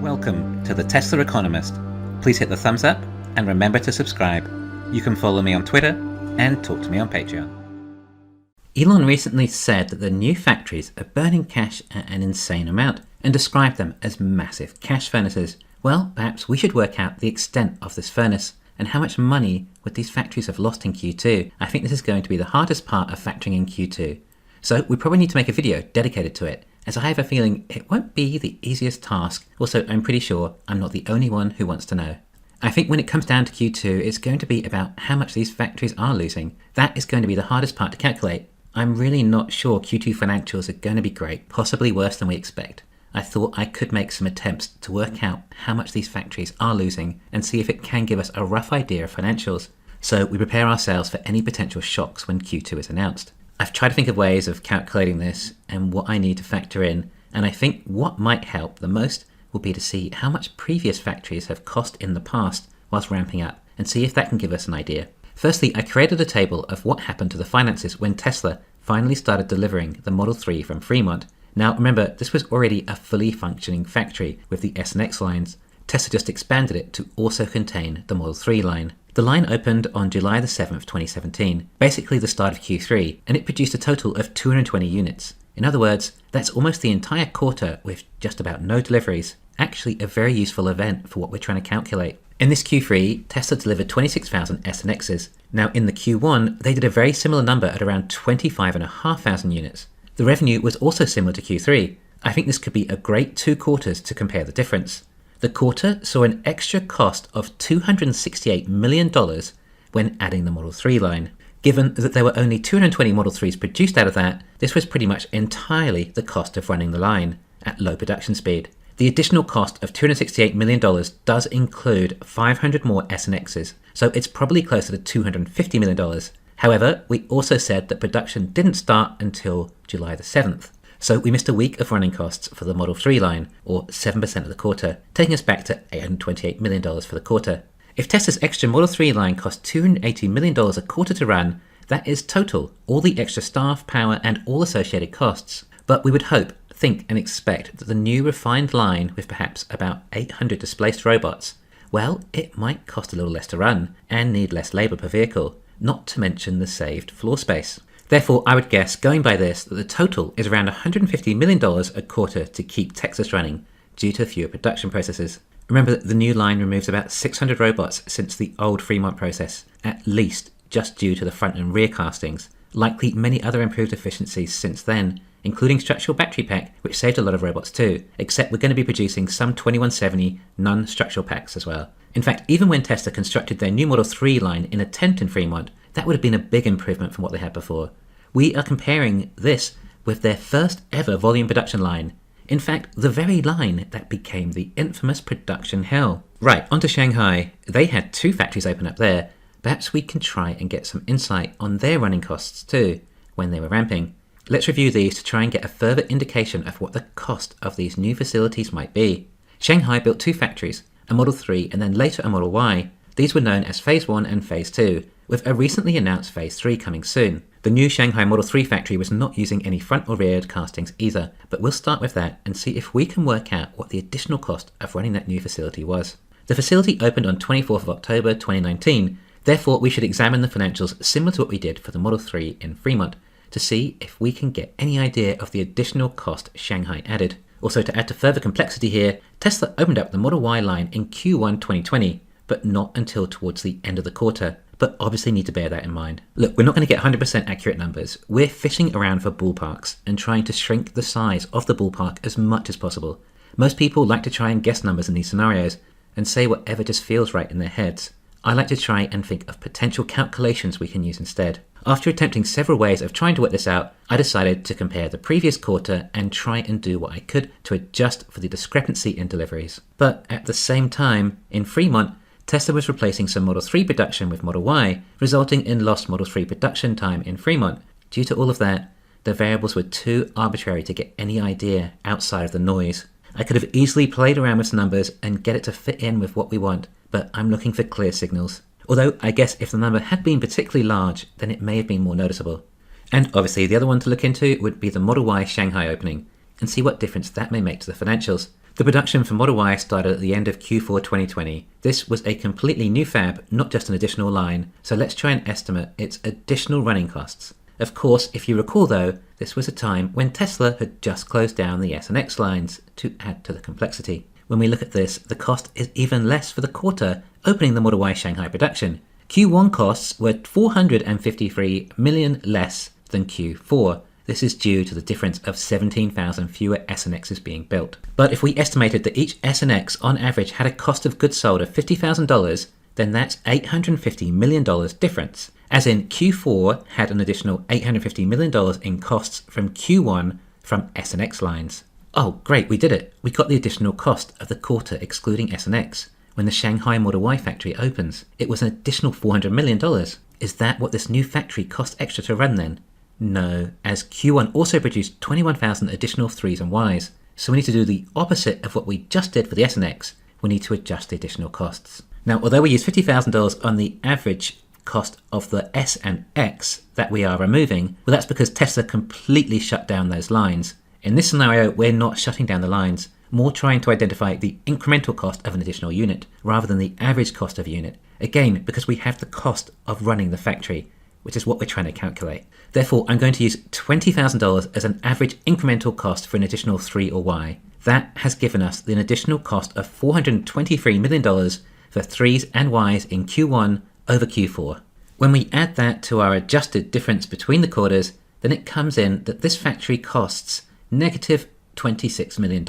Welcome to the Tesla Economist. Please hit the thumbs up and remember to subscribe. You can follow me on Twitter and talk to me on Patreon. Elon recently said that the new factories are burning cash at an insane amount and described them as massive cash furnaces. Well, perhaps we should work out the extent of this furnace and how much money would these factories have lost in Q2. I think this is going to be the hardest part of factoring in Q2. So we probably need to make a video dedicated to it, as I have a feeling it won't be the easiest task. Also, I'm pretty sure I'm not the only one who wants to know. I think when it comes down to Q2, it's going to be about how much these factories are losing. That is going to be the hardest part to calculate. I'm really not sure Q2 financials are going to be great, possibly worse than we expect. I thought I could make some attempts to work out how much these factories are losing and see if it can give us a rough idea of financials, so we prepare ourselves for any potential shocks when Q2 is announced. I've tried to think of ways of calculating this and what I need to factor in, and I think what might help the most will be to see how much previous factories have cost in the past whilst ramping up, and see if that can give us an idea. Firstly, I created a table of what happened to the finances when Tesla finally started delivering the Model 3 from Fremont. Now remember, this was already a fully functioning factory with the S and X lines. Tesla just expanded it to also contain the Model 3 line. The line opened on July the 7th, 2017, basically the start of Q3, and it produced a total of 220 units. In other words, that's almost the entire quarter with just about no deliveries. Actually a very useful event for what we're trying to calculate. In this Q3, Tesla delivered 26,000 S and X's. Now in the Q1, they did a very similar number at around 25,500 units. The revenue was also similar to Q3. I think this could be a great 2 quarters to compare the difference. The quarter saw an extra cost of $268 million when adding the Model 3 line. Given that there were only 220 Model 3s produced out of that, this was pretty much entirely the cost of running the line at low production speed. The additional cost of $268 million does include 500 more S and X's, so it's probably closer to $250 million. However, we also said that production didn't start until July the 7th. So we missed a week of running costs for the Model 3 line, or 7% of the quarter, taking us back to $828 million for the quarter. If Tesla's extra Model 3 line cost $280 million a quarter to run, that is total, all the extra staff, power, and all associated costs. But we would hope, think, and expect that the new refined line with perhaps about 800 displaced robots, well, it might cost a little less to run and need less labour per vehicle, not to mention the saved floor space. Therefore, I would guess, going by this, that the total is around $150 million a quarter to keep Texas running, due to fewer production processes. Remember that the new line removes about 600 robots since the old Fremont process, at least just due to the front and rear castings, likely many other improved efficiencies since then, including structural battery pack, which saved a lot of robots too, except we're going to be producing some 2170 non-structural packs as well. In fact, even when Tesla constructed their new Model 3 line in a tent in Fremont, that would have been a big improvement from what they had before. We are comparing this with their first ever volume production line. In fact, the very line that became the infamous production hell. Right, on to Shanghai. They had 2 factories open up there. Perhaps we can try and get some insight on their running costs too, when they were ramping. Let's review these to try and get a further indication of what the cost of these new facilities might be. Shanghai built 2 factories, a Model 3 and then later a Model Y. These were known as Phase 1 and Phase 2, with a recently announced Phase 3 coming soon. The new Shanghai Model 3 factory was not using any front or rear castings either, but we'll start with that and see if we can work out what the additional cost of running that new facility was. The facility opened on 24th of October 2019, therefore we should examine the financials similar to what we did for the Model 3 in Fremont to see if we can get any idea of the additional cost Shanghai added. Also, to add to further complexity here, Tesla opened up the Model Y line in Q1 2020, but not until towards the end of the quarter. But obviously need to bear that in mind. Look, we're not going to get 100% accurate numbers. We're fishing around for ballparks and trying to shrink the size of the ballpark as much as possible. Most people like to try and guess numbers in these scenarios and say whatever just feels right in their heads. I like to try and think of potential calculations we can use instead. After attempting several ways of trying to work this out, I decided to compare the previous quarter and try and do what I could to adjust for the discrepancy in deliveries. But at the same time, in Fremont, Tesla was replacing some Model 3 production with Model Y, resulting in lost Model 3 production time in Fremont. Due to all of that, the variables were too arbitrary to get any idea outside of the noise. I could have easily played around with some numbers and get it to fit in with what we want, but I'm looking for clear signals. Although I guess if the number had been particularly large, then it may have been more noticeable. And obviously the other one to look into would be the Model Y Shanghai opening, and see what difference that may make to the financials. The production for Model Y started at the end of Q4 2020. This was a completely new fab, not just an additional line, so let's try and estimate its additional running costs. Of course, if you recall though, this was a time when Tesla had just closed down the S and X lines to add to the complexity. When we look at this, the cost is even less for the quarter opening the Model Y Shanghai production. Q1 costs were $453 million less than Q4. This is due to the difference of 17,000 fewer S and X's being built. But if we estimated that each S and X on average had a cost of goods sold of $50,000, then that's $850 million difference. As in, Q4 had an additional $850 million in costs from Q1 from S and X lines. Oh great, we did it. We got the additional cost of the quarter excluding S and X. When the Shanghai Model Y factory opens, it was an additional $400 million. Is that what this new factory cost extra to run then? No, as Q1 also produced 21,000 additional 3s and Ys, so we need to do the opposite of what we just did for the S and X. We need to adjust the additional costs. Now, although we use $50,000 on the average cost of the S and X that we are removing, well, that's because Tesla completely shut down those lines. In this scenario, we're not shutting down the lines, more trying to identify the incremental cost of an additional unit rather than the average cost of a unit. Again, because we have the cost of running the factory, which is what we're trying to calculate. Therefore, I'm going to use $20,000 as an average incremental cost for an additional 3 or Y. That has given us an additional cost of $423 million for 3s and Ys in Q1 over Q4. When we add that to our adjusted difference between the quarters, then it comes in that this factory costs negative $26 million.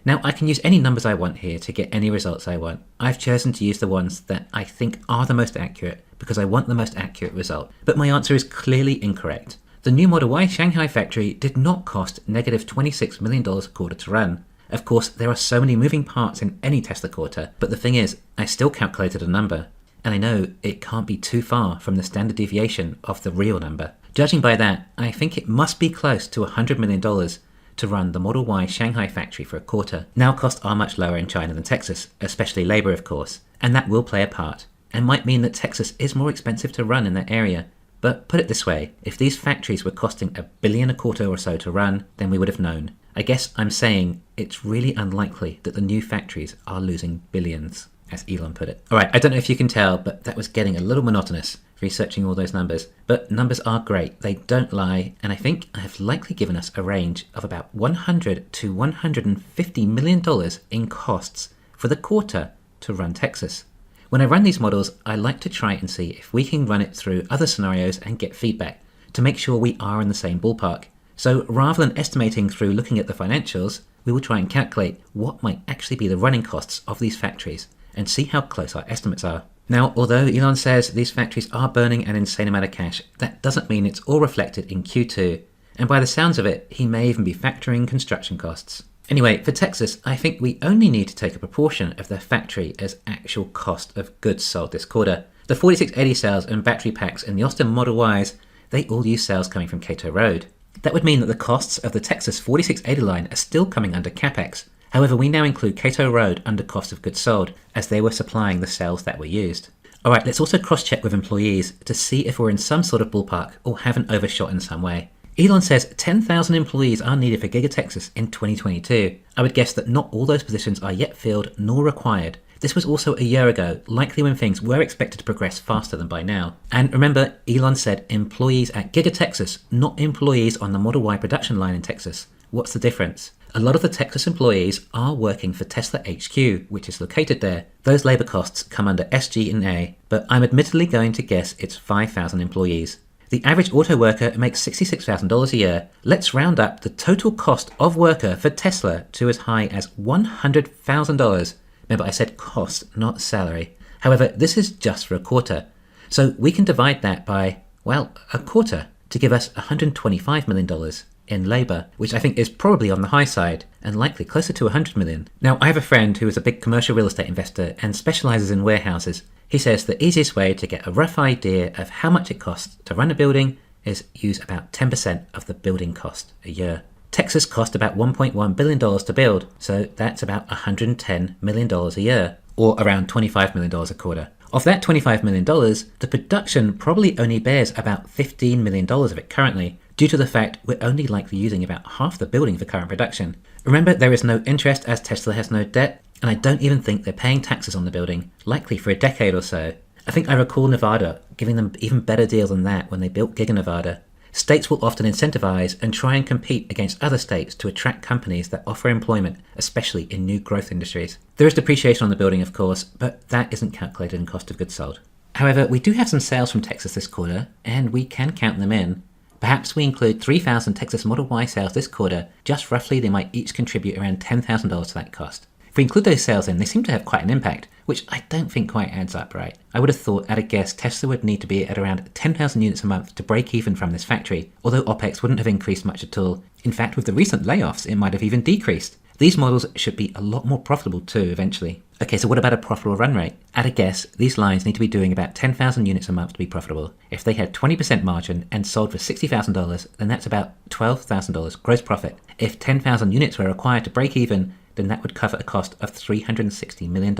Now, I can use any numbers I want here to get any results I want. I've chosen to use the ones that I think are the most accurate because I want the most accurate result. But my answer is clearly incorrect. The new Model Y Shanghai factory did not cost negative $26 million a quarter to run. Of course, there are so many moving parts in any Tesla quarter, but the thing is, I still calculated a number. And I know it can't be too far from the standard deviation of the real number. Judging by that, I think it must be close to $100 million to run the Model Y Shanghai factory for a quarter. Now costs are much lower in China than Texas, especially labor of course, and that will play a part, and might mean that Texas is more expensive to run in that area. But put it this way, if these factories were costing $1 billion a quarter or so to run, then we would have known. I guess I'm saying it's really unlikely that the new factories are losing billions, as Elon put it. Alright, I don't know if you can tell, but that was getting a little monotonous, researching all those numbers. But numbers are great, they don't lie, and I think I have likely given us a range of about $100 to $150 million in costs for the quarter to run Texas. When I run these models, I like to try and see if we can run it through other scenarios and get feedback to make sure we are in the same ballpark. So rather than estimating through looking at the financials, we will try and calculate what might actually be the running costs of these factories and see how close our estimates are. Now, although Elon says these factories are burning an insane amount of cash, that doesn't mean it's all reflected in Q2, and by the sounds of it, he may even be factoring construction costs. Anyway, for Texas, I think we only need to take a proportion of their factory as actual cost of goods sold this quarter. The 4680 cells and battery packs in the Austin Model Ys, they all use cells coming from Cato Road. That would mean that the costs of the Texas 4680 line are still coming under CapEx. However, we now include Cato Road under cost of goods sold, as they were supplying the cells that were used. Alright, let's also cross-check with employees to see if we're in some sort of ballpark or haven't overshot in some way. Elon says 10,000 employees are needed for Giga Texas in 2022. I would guess that not all those positions are yet filled nor required. This was also a year ago, likely when things were expected to progress faster than by now. And remember, Elon said employees at Giga Texas, not employees on the Model Y production line in Texas. What's the difference? A lot of the Texas employees are working for Tesla HQ, which is located there. Those labor costs come under SG&A, but I'm admittedly going to guess it's 5,000 employees. The average auto worker makes $66,000 a year. Let's round up the total cost of worker for Tesla to as high as $100,000. Remember, I said cost, not salary. However, this is just for a quarter. So we can divide that by, well, a quarter to give us $125 million in labor, which I think is probably on the high side and likely closer to 100 million. Now, I have a friend who is a big commercial real estate investor and specializes in warehouses. He says the easiest way to get a rough idea of how much it costs to run a building is use about 10% of the building cost a year. Texas cost about $1.1 billion to build, so that's about $110 million a year, or around $25 million a quarter. Of that $25 million, the production probably only bears about $15 million of it currently. due to the fact we're only likely using about half the building for current production. Remember, there is no interest as Tesla has no debt, and I don't even think they're paying taxes on the building, likely for a decade or so. I think I recall Nevada giving them even better deal than that when they built Giga Nevada. States will often incentivize and try and compete against other states to attract companies that offer employment, especially in new growth industries. There is depreciation on the building, of course, but that isn't calculated in cost of goods sold. However, we do have some sales from Texas this quarter, and we can count them in. Perhaps we include 3,000 Texas Model Y sales this quarter, just roughly they might each contribute around $10,000 to that cost. If we include those sales in, they seem to have quite an impact, which I don't think quite adds up right. I would have thought, at a guess, Tesla would need to be at around 10,000 units a month to break even from this factory, although OPEX wouldn't have increased much at all. In fact, with the recent layoffs, it might have even decreased. These models should be a lot more profitable too, eventually. Okay, so what about a profitable run rate? At a guess, these lines need to be doing about 10,000 units a month to be profitable. If they had 20% margin and sold for $60,000, then that's about $12,000 gross profit. If 10,000 units were required to break even, then that would cover a cost of $360 million.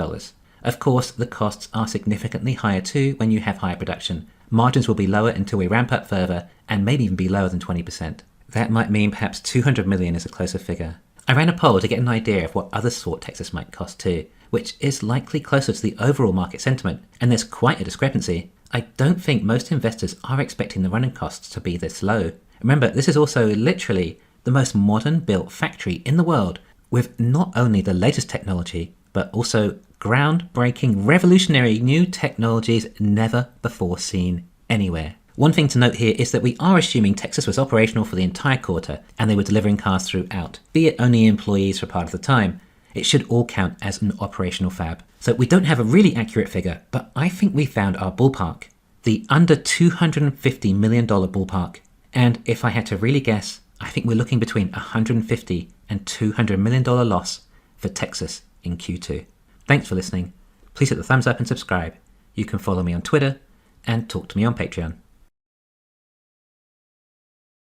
Of course, the costs are significantly higher too when you have higher production. Margins will be lower until we ramp up further, and maybe even be lower than 20%. That might mean perhaps 200 million is a closer figure. I ran a poll to get an idea of what others thought Texas might cost too, which is likely closer to the overall market sentiment, and there's quite a discrepancy. I don't think most investors are expecting the running costs to be this low. Remember, this is also literally the most modern built factory in the world, with not only the latest technology, but also groundbreaking, revolutionary new technologies never before seen anywhere. One thing to note here is that we are assuming Texas was operational for the entire quarter and they were delivering cars throughout, be it only employees for part of the time. It should all count as an operational fab. So we don't have a really accurate figure, but I think we found our ballpark. The under $250 million ballpark. And if I had to really guess, I think we're looking between $150 and $200 million loss for Texas in Q2. Thanks for listening. Please hit the thumbs up and subscribe. You can follow me on Twitter and talk to me on Patreon.